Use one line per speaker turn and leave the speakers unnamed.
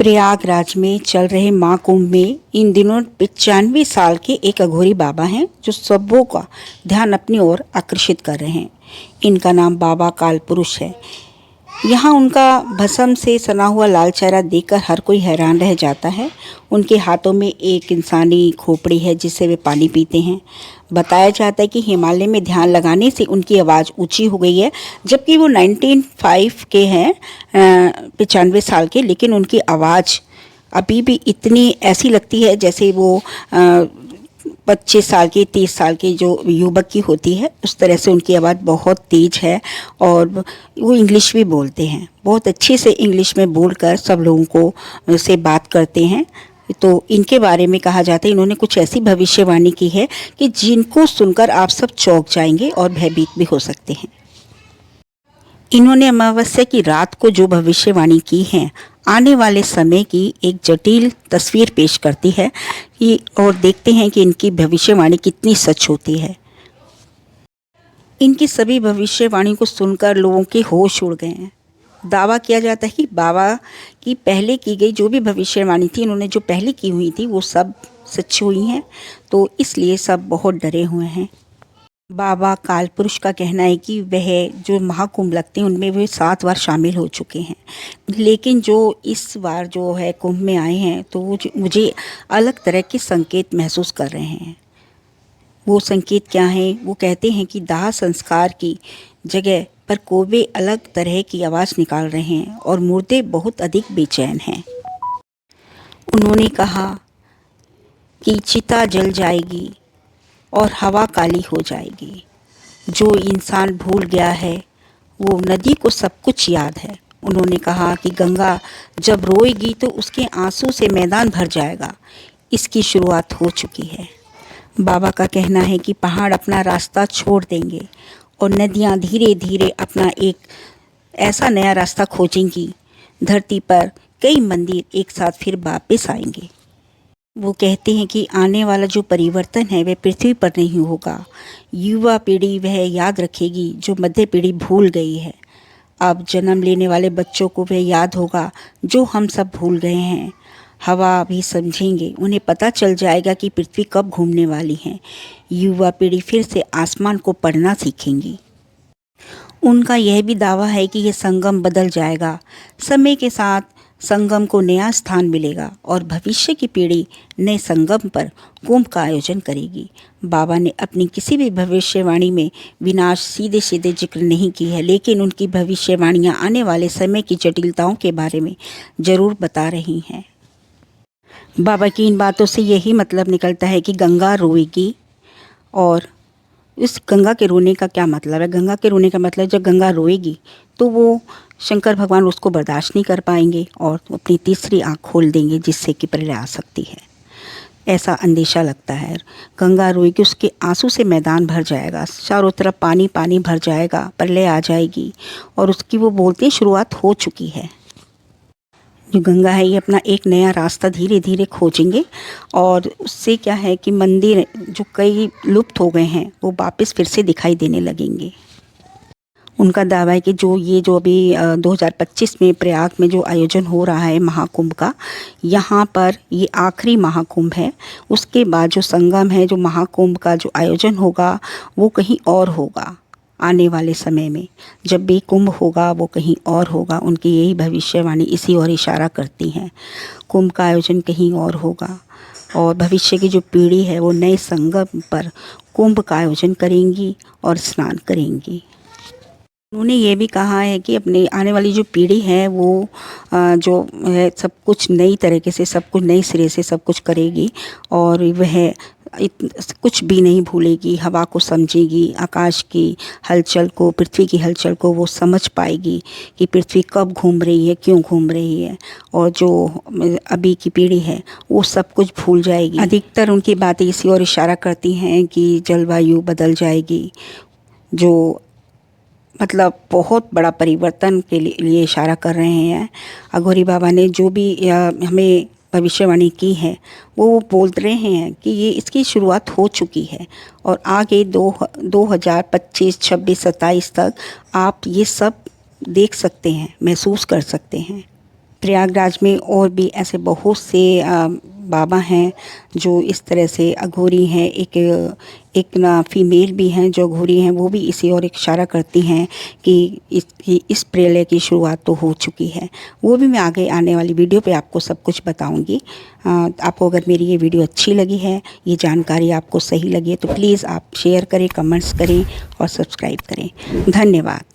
प्रयागराज में चल रहे महाकुंभ में इन दिनों 95 साल के एक अघोरी बाबा हैं जो सबों का ध्यान अपनी ओर आकर्षित कर रहे हैं। इनका नाम बाबा काल पुरुष है। यहाँ उनका भस्म से सना हुआ लाल चेहरा देखकर हर कोई हैरान रह जाता है। उनके हाथों में एक इंसानी खोपड़ी है जिससे वे पानी पीते हैं। बताया जाता है कि हिमालय में ध्यान लगाने से उनकी आवाज़ ऊंची हो गई है, जबकि वो 95 के हैं, 95 साल के, लेकिन उनकी आवाज़ अभी भी इतनी ऐसी लगती है जैसे वो 25 साल की 30 साल की जो युवक की होती है, उस तरह से उनकी आवाज़ बहुत तेज है। और वो इंग्लिश भी बोलते हैं, बहुत अच्छे से इंग्लिश में बोलकर सब लोगों को से बात करते हैं। तो इनके बारे में कहा जाता है इन्होंने कुछ ऐसी भविष्यवाणी की है कि जिनको सुनकर आप सब चौंक जाएंगे और भयभीत भी हो सकते हैं। इन्होंने अमावस्या की रात को जो भविष्यवाणी की है आने वाले समय की एक जटिल तस्वीर पेश करती है कि और देखते हैं कि इनकी भविष्यवाणी कितनी सच होती है। इनकी सभी भविष्यवाणी को सुनकर लोगों के होश उड़ गए हैं। दावा किया जाता है कि बाबा की पहले की गई जो भी भविष्यवाणी थी, इन्होंने जो पहले की हुई थी वो सब सच हुई हैं, तो इसलिए सब बहुत डरे हुए हैं। बाबा काल पुरुष का कहना है कि वह जो महाकुंभ लगते हैं उनमें वे 7 बार शामिल हो चुके हैं, लेकिन जो इस बार जो है कुंभ में आए हैं तो वो मुझे अलग तरह के संकेत महसूस कर रहे हैं। वो संकेत क्या हैं? वो कहते हैं कि दाह संस्कार की जगह पर कौवे अलग तरह की आवाज़ निकाल रहे हैं और मुर्दे बहुत अधिक बेचैन हैं। उन्होंने कहा कि चिता जल जाएगी और हवा काली हो जाएगी। जो इंसान भूल गया है वो नदी को सब कुछ याद है। उन्होंने कहा कि गंगा जब रोएगी तो उसके आंसू से मैदान भर जाएगा। इसकी शुरुआत हो चुकी है। बाबा का कहना है कि पहाड़ अपना रास्ता छोड़ देंगे और नदियाँ धीरे धीरे अपना एक ऐसा नया रास्ता खोजेंगी। धरती पर कई मंदिर एक साथ फिर वापस आएंगे। वो कहते हैं कि आने वाला जो परिवर्तन है वह पृथ्वी पर नहीं होगा। युवा पीढ़ी वह याद रखेगी जो मध्य पीढ़ी भूल गई है। अब जन्म लेने वाले बच्चों को वह याद होगा जो हम सब भूल गए हैं। हवा भी समझेंगे, उन्हें पता चल जाएगा कि पृथ्वी कब घूमने वाली है। युवा पीढ़ी फिर से आसमान को पढ़ना सीखेंगी। उनका यह भी दावा है कि यह संगम बदल जाएगा। समय के साथ संगम को नया स्थान मिलेगा और भविष्य की पीढ़ी नए संगम पर कुंभ का आयोजन करेगी। बाबा ने अपनी किसी भी भविष्यवाणी में विनाश सीधे सीधे जिक्र नहीं की है, लेकिन उनकी भविष्यवाणियाँ आने वाले समय की जटिलताओं के बारे में ज़रूर बता रही हैं। बाबा की इन बातों से यही मतलब निकलता है कि गंगा रोएगी। और इस गंगा के रोने का क्या मतलब है? गंगा के रोने का मतलब जब गंगा रोएगी तो वो शंकर भगवान उसको बर्दाश्त नहीं कर पाएंगे और अपनी तीसरी आँख खोल देंगे, जिससे कि प्रलय आ सकती है, ऐसा अंदेशा लगता है। गंगा रोएगी, उसके आंसू से मैदान भर जाएगा, चारों तरफ पानी पानी भर जाएगा, प्रलय आ जाएगी और उसकी वो बोलते हैं शुरुआत हो चुकी है। जो गंगा है ये अपना एक नया रास्ता धीरे धीरे खोजेंगे और उससे क्या है कि मंदिर जो कई लुप्त हो गए हैं वो वापस फिर से दिखाई देने लगेंगे। उनका दावा है कि जो अभी 2025 में प्रयाग में जो आयोजन हो रहा है महाकुंभ का, यहाँ पर ये आखिरी महाकुंभ है। उसके बाद जो संगम है, जो महाकुंभ का जो आयोजन होगा वो कहीं और होगा। आने वाले समय में जब भी कुंभ होगा वो कहीं और होगा। उनकी यही भविष्यवाणी इसी ओर इशारा करती हैं। कुंभ का आयोजन कहीं और होगा और भविष्य की जो पीढ़ी है वो नए संगम पर कुंभ का आयोजन करेंगी और स्नान करेंगी। उन्होंने ये भी कहा है कि अपने आने वाली जो पीढ़ी है वो जो है सब कुछ नई तरीके से, सब कुछ नए सिरे से सब कुछ करेगी और वह कुछ भी नहीं भूलेगी। हवा को समझेगी, आकाश की हलचल को, पृथ्वी की हलचल को वो समझ पाएगी कि पृथ्वी कब घूम रही है, क्यों घूम रही है। और जो अभी की पीढ़ी है वो सब कुछ भूल जाएगी। अधिकतर उनकी बातें इसी ओर इशारा करती हैं कि जलवायु बदल जाएगी, जो मतलब बहुत बड़ा परिवर्तन के लिए इशारा कर रहे हैं। अघोरी बाबा ने जो भी हमें भविष्यवाणी की है वो बोल रहे हैं कि ये इसकी शुरुआत हो चुकी है और आगे 2025, 26, 27 तक आप ये सब देख सकते हैं, महसूस कर सकते हैं। प्रयागराज में और भी ऐसे बहुत से बाबा हैं जो इस तरह से अघोरी हैं। एक ना फीमेल भी हैं जो अघोरी हैं, वो भी इसी और इशारा करती हैं कि इस प्रलय की शुरुआत तो हो चुकी है। वो भी मैं आगे आने वाली वीडियो पे आपको सब कुछ बताऊंगी। आपको अगर मेरी ये वीडियो अच्छी लगी है, ये जानकारी आपको सही लगी है, तो प्लीज़ आप शेयर करें, कमेंट्स करें और सब्सक्राइब करें। धन्यवाद।